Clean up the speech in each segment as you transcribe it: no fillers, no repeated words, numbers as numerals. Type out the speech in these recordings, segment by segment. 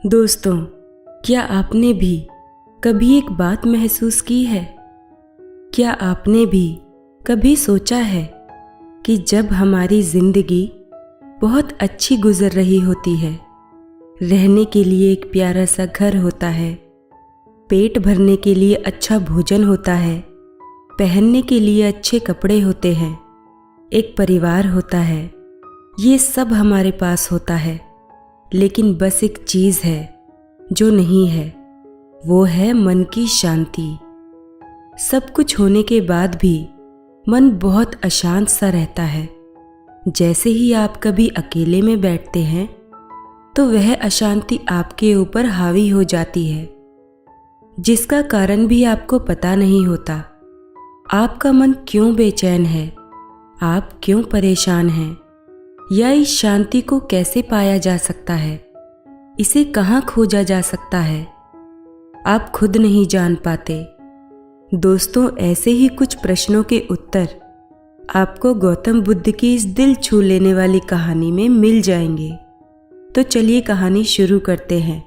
दोस्तों, क्या आपने भी कभी एक बात महसूस की है? क्या आपने भी कभी सोचा है कि जब हमारी जिंदगी बहुत अच्छी गुजर रही होती है, रहने के लिए एक प्यारा सा घर होता है, पेट भरने के लिए अच्छा भोजन होता है, पहनने के लिए अच्छे कपड़े होते हैं, एक परिवार होता है, ये सब हमारे पास होता है, लेकिन बस एक चीज़ है जो नहीं है, वो है मन की शांति। सब कुछ होने के बाद भी मन बहुत अशांत सा रहता है। जैसे ही आप कभी अकेले में बैठते हैं तो वह अशांति आपके ऊपर हावी हो जाती है, जिसका कारण भी आपको पता नहीं होता। आपका मन क्यों बेचैन है, आप क्यों परेशान हैं, या इस शांति को कैसे पाया जा सकता है, इसे कहाँ खोजा जा सकता है, आप खुद नहीं जान पाते। दोस्तों, ऐसे ही कुछ प्रश्नों के उत्तर आपको गौतम बुद्ध की इस दिल छू लेने वाली कहानी में मिल जाएंगे। तो चलिए कहानी शुरू करते हैं।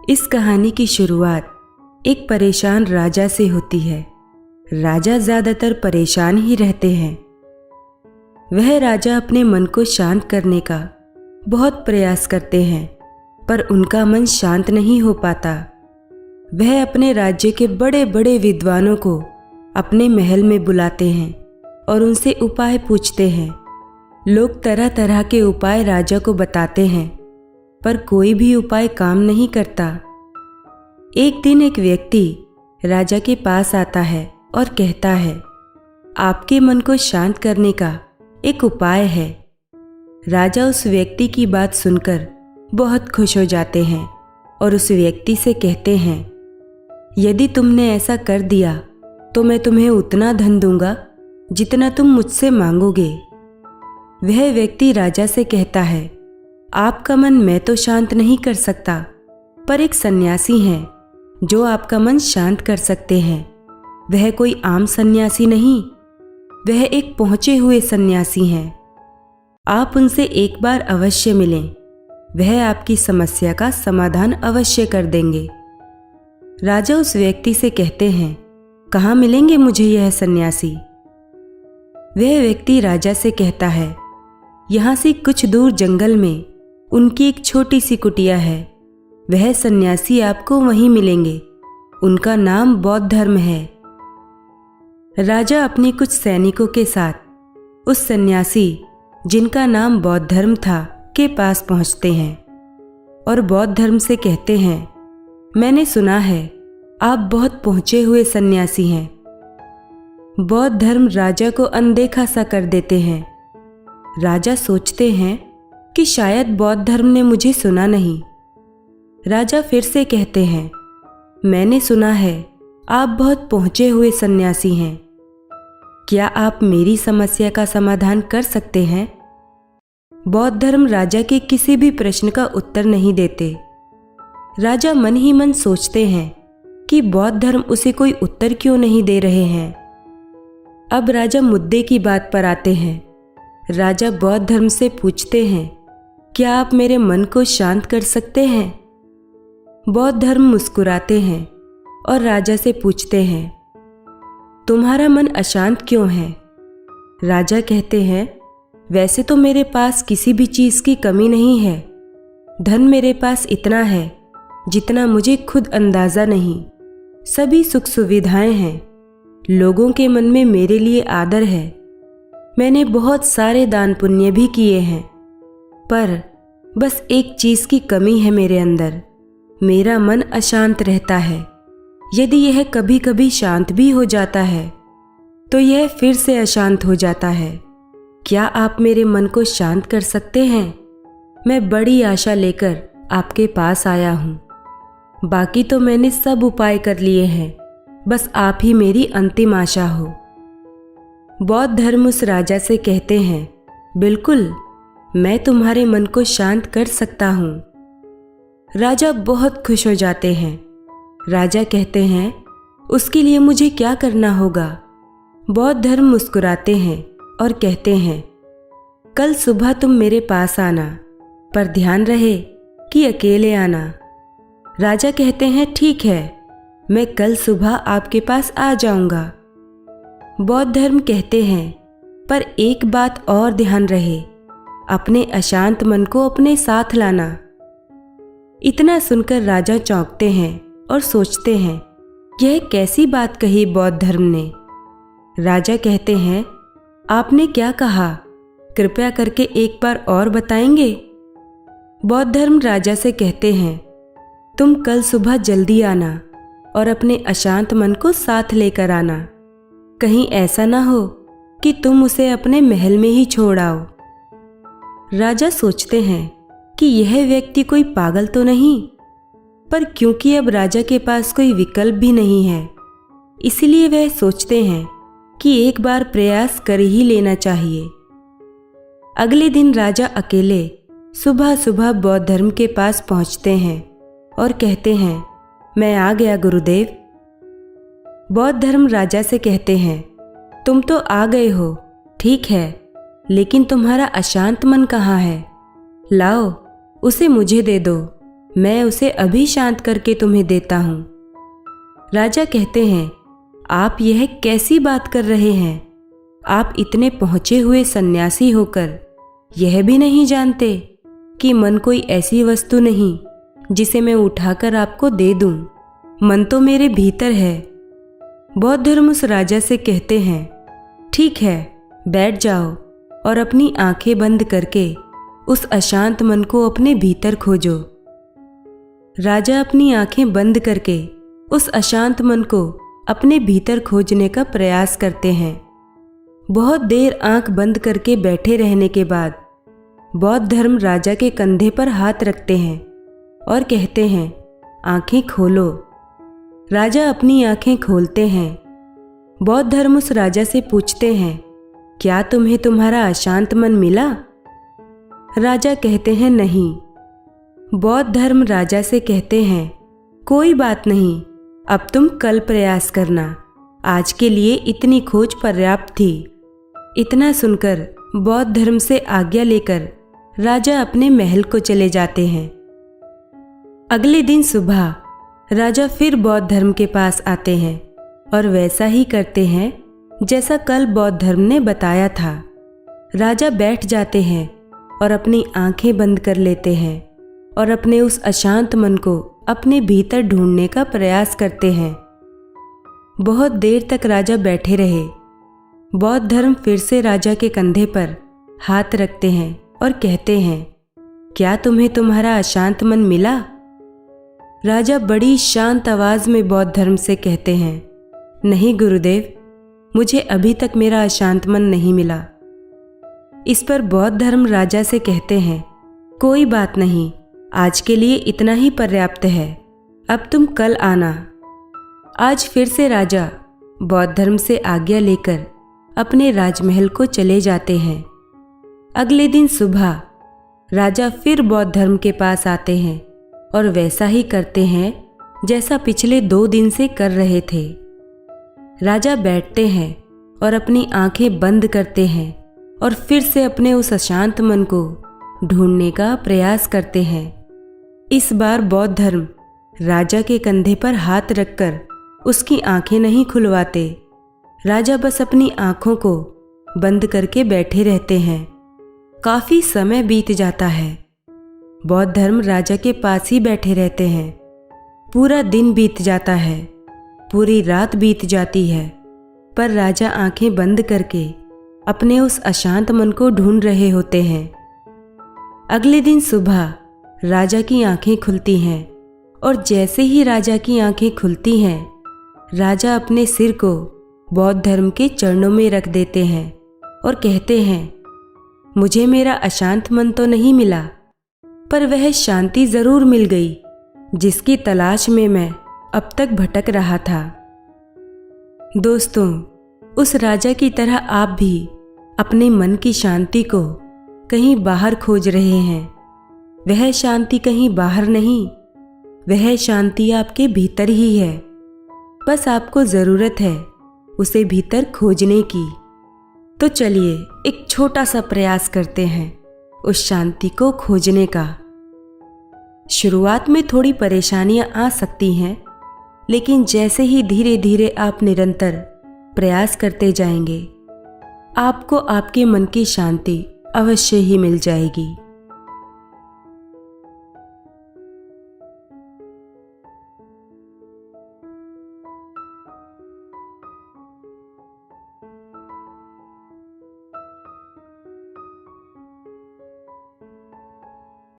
इस कहानी की शुरुआत एक परेशान राजा से होती है। राजा ज्यादातर परेशान ही रहते हैं। वह राजा अपने मन को शांत करने का बहुत प्रयास करते हैं, पर उनका मन शांत नहीं हो पाता। वह अपने राज्य के बड़े बड़े विद्वानों को अपने महल में बुलाते हैं और उनसे उपाय पूछते हैं। लोग तरह तरह के उपाय राजा को बताते हैं, पर कोई भी उपाय काम नहीं करता। एक दिन एक व्यक्ति राजा के पास आता है और कहता है, आपके मन को शांत करने का एक उपाय है। राजा उस व्यक्ति की बात सुनकर बहुत खुश हो जाते हैं और उस व्यक्ति से कहते हैं, यदि तुमने ऐसा कर दिया तो मैं तुम्हें उतना धन दूंगा जितना तुम मुझसे मांगोगे। वह व्यक्ति राजा से कहता है, आपका मन मैं तो शांत नहीं कर सकता, पर एक सन्यासी हैं जो आपका मन शांत कर सकते हैं। वह कोई आम सन्यासी नहीं, वह एक पहुंचे हुए सन्यासी हैं। आप उनसे एक बार अवश्य मिलें, वह आपकी समस्या का समाधान अवश्य कर देंगे। राजा उस व्यक्ति से कहते हैं, कहाँ मिलेंगे मुझे यह सन्यासी? वह व्यक्ति राजा से कहता है, यहाँ से कुछ दूर जंगल में उनकी एक छोटी सी कुटिया है, वह सन्यासी आपको वहीं मिलेंगे। उनका नाम बौद्ध धर्म है। राजा अपने कुछ सैनिकों के साथ उस सन्यासी जिनका नाम बौद्ध धर्म था के पास पहुंचते हैं और बौद्ध धर्म से कहते हैं, मैंने सुना है आप बहुत पहुंचे हुए सन्यासी हैं। बौद्ध धर्म राजा को अनदेखा सा कर देते हैं। राजा सोचते हैं कि शायद बौद्ध धर्म ने मुझे सुना नहीं। राजा फिर से कहते हैं, मैंने सुना है आप बहुत पहुंचे हुए सन्यासी हैं, क्या आप मेरी समस्या का समाधान कर सकते हैं? बौद्ध धर्म राजा के किसी भी प्रश्न का उत्तर नहीं देते। राजा मन ही मन सोचते हैं कि बौद्ध धर्म उसे कोई उत्तर क्यों नहीं दे रहे हैं। अब राजा मुद्दे की बात पर आते हैं। राजा बौद्ध धर्म से पूछते हैं, क्या आप मेरे मन को शांत कर सकते हैं? बौद्ध धर्म मुस्कुराते हैं और राजा से पूछते हैं, तुम्हारा मन अशांत क्यों है? राजा कहते हैं, वैसे तो मेरे पास किसी भी चीज़ की कमी नहीं है। धन मेरे पास इतना है जितना मुझे खुद अंदाज़ा नहीं। सभी सुख सुविधाएं हैं। लोगों के मन में मेरे लिए आदर है। मैंने बहुत सारे दान पुण्य भी किए हैं, पर बस एक चीज़ की कमी है मेरे अंदर। मेरा मन अशांत रहता है। यदि यह कभी कभी शांत भी हो जाता है तो यह फिर से अशांत हो जाता है। क्या आप मेरे मन को शांत कर सकते हैं? मैं बड़ी आशा लेकर आपके पास आया हूँ। बाकी तो मैंने सब उपाय कर लिए हैं, बस आप ही मेरी अंतिम आशा हो। बौद्ध धर्म उस राजा से कहते हैं, बिल्कुल, मैं तुम्हारे मन को शांत कर सकता हूँ। राजा बहुत खुश हो जाते हैं। राजा कहते हैं, उसके लिए मुझे क्या करना होगा? बौद्ध धर्म मुस्कुराते हैं और कहते हैं, कल सुबह तुम मेरे पास आना, पर ध्यान रहे कि अकेले आना। राजा कहते हैं ठीक है, मैं कल सुबह आपके पास आ जाऊंगा। बौद्ध धर्म कहते हैं पर एक बात और ध्यान रहे, अपने अशांत मन को अपने साथ लाना। इतना सुनकर राजा चौंकते हैं और सोचते हैं यह कैसी बात कही बौद्ध धर्म ने। राजा कहते हैं आपने क्या कहा, कृपया करके एक बार और बताएंगे। बौद्ध धर्म राजा से कहते हैं तुम कल सुबह जल्दी आना और अपने अशांत मन को साथ लेकर आना। कहीं ऐसा ना हो कि तुम उसे अपने महल में ही छोड़ आओ। राजा सोचते हैं कि यह व्यक्ति कोई पागल तो नहीं, पर क्योंकि अब राजा के पास कोई विकल्प भी नहीं है, इसलिए वह सोचते हैं कि एक बार प्रयास कर ही लेना चाहिए। अगले दिन राजा अकेले सुबह सुबह बौद्ध धर्म के पास पहुंचते हैं और कहते हैं मैं आ गया गुरुदेव। बौद्ध धर्म राजा से कहते हैं तुम तो आ गए हो, ठीक है, लेकिन तुम्हारा अशांत मन कहाँ है? लाओ उसे मुझे दे दो, मैं उसे अभी शांत करके तुम्हें देता हूँ। राजा कहते हैं आप यह कैसी बात कर रहे हैं? आप इतने पहुँचे हुए सन्यासी होकर यह भी नहीं जानते कि मन कोई ऐसी वस्तु नहीं जिसे मैं उठाकर आपको दे दूं। मन तो मेरे भीतर है। बौद्ध धर्म उस राजा से कहते हैं ठीक है, बैठ जाओ और अपनी आंखें बंद करके उस अशांत मन को अपने भीतर खोजो। राजा अपनी आंखें बंद करके उस अशांत मन को अपने भीतर खोजने का प्रयास करते हैं। बहुत देर आंख बंद करके बैठे रहने के बाद बौद्ध धर्म राजा के कंधे पर हाथ रखते हैं और कहते हैं आंखें खोलो। राजा अपनी आंखें खोलते हैं। बौद्ध धर्म उस राजा से पूछते हैं क्या तुम्हें तुम्हारा अशांत मन मिला? राजा कहते हैं नहीं। बौद्ध धर्म राजा से कहते हैं कोई बात नहीं, अब तुम कल प्रयास करना, आज के लिए इतनी खोज पर्याप्त थी। इतना सुनकर बौद्ध धर्म से आज्ञा लेकर राजा अपने महल को चले जाते हैं। अगले दिन सुबह राजा फिर बौद्ध धर्म के पास आते हैं और वैसा ही करते हैं जैसा कल बौद्ध धर्म ने बताया था। राजा बैठ जाते हैं और अपनी आंखें बंद कर लेते हैं और अपने उस अशांत मन को अपने भीतर ढूंढने का प्रयास करते हैं। बहुत देर तक राजा बैठे रहे। बौद्ध धर्म फिर से राजा के कंधे पर हाथ रखते हैं और कहते हैं क्या तुम्हें तुम्हारा अशांत मन मिला? राजा बड़ी शांत आवाज में बौद्ध धर्म से कहते हैं नहीं गुरुदेव, मुझे अभी तक मेरा अशांत मन नहीं मिला। इस पर बौद्ध धर्म राजा से कहते हैं कोई बात नहीं, आज के लिए इतना ही पर्याप्त है, अब तुम कल आना। आज फिर से राजा बौद्ध धर्म से आज्ञा लेकर अपने राजमहल को चले जाते हैं। अगले दिन सुबह राजा फिर बौद्ध धर्म के पास आते हैं और वैसा ही करते हैं जैसा पिछले 2 दिन से कर रहे थे। राजा बैठते हैं और अपनी आंखें बंद करते हैं और फिर से अपने उस अशांत मन को ढूंढने का प्रयास करते हैं। इस बार बौद्ध धर्म राजा के कंधे पर हाथ रखकर उसकी आंखें नहीं खुलवाते। राजा बस अपनी आंखों को बंद करके बैठे रहते हैं। काफी समय बीत जाता है। बौद्ध धर्म राजा के पास ही बैठे रहते हैं। पूरा दिन बीत जाता है, पूरी रात बीत जाती है, पर राजा आंखें बंद करके अपने उस अशांत मन को ढूंढ रहे होते हैं। अगले दिन सुबह राजा की आंखें खुलती हैं और जैसे ही राजा की आंखें खुलती हैं, राजा अपने सिर को बौद्ध धर्म के चरणों में रख देते हैं और कहते हैं मुझे मेरा अशांत मन तो नहीं मिला, पर वह शांति जरूर मिल गई जिसकी तलाश में मैं अब तक भटक रहा था। दोस्तों, उस राजा की तरह आप भी अपने मन की शांति को कहीं बाहर खोज रहे हैं। वह शांति कहीं बाहर नहीं, वह शांति आपके भीतर ही है। बस आपको ज़रूरत है उसे भीतर खोजने की। तो चलिए एक छोटा सा प्रयास करते हैं उस शांति को खोजने का। शुरुआत में थोड़ी परेशानियां आ सकती हैं, लेकिन जैसे ही धीरे धीरे आप निरंतर प्रयास करते जाएंगे, आपको आपके मन की शांति अवश्य ही मिल जाएगी।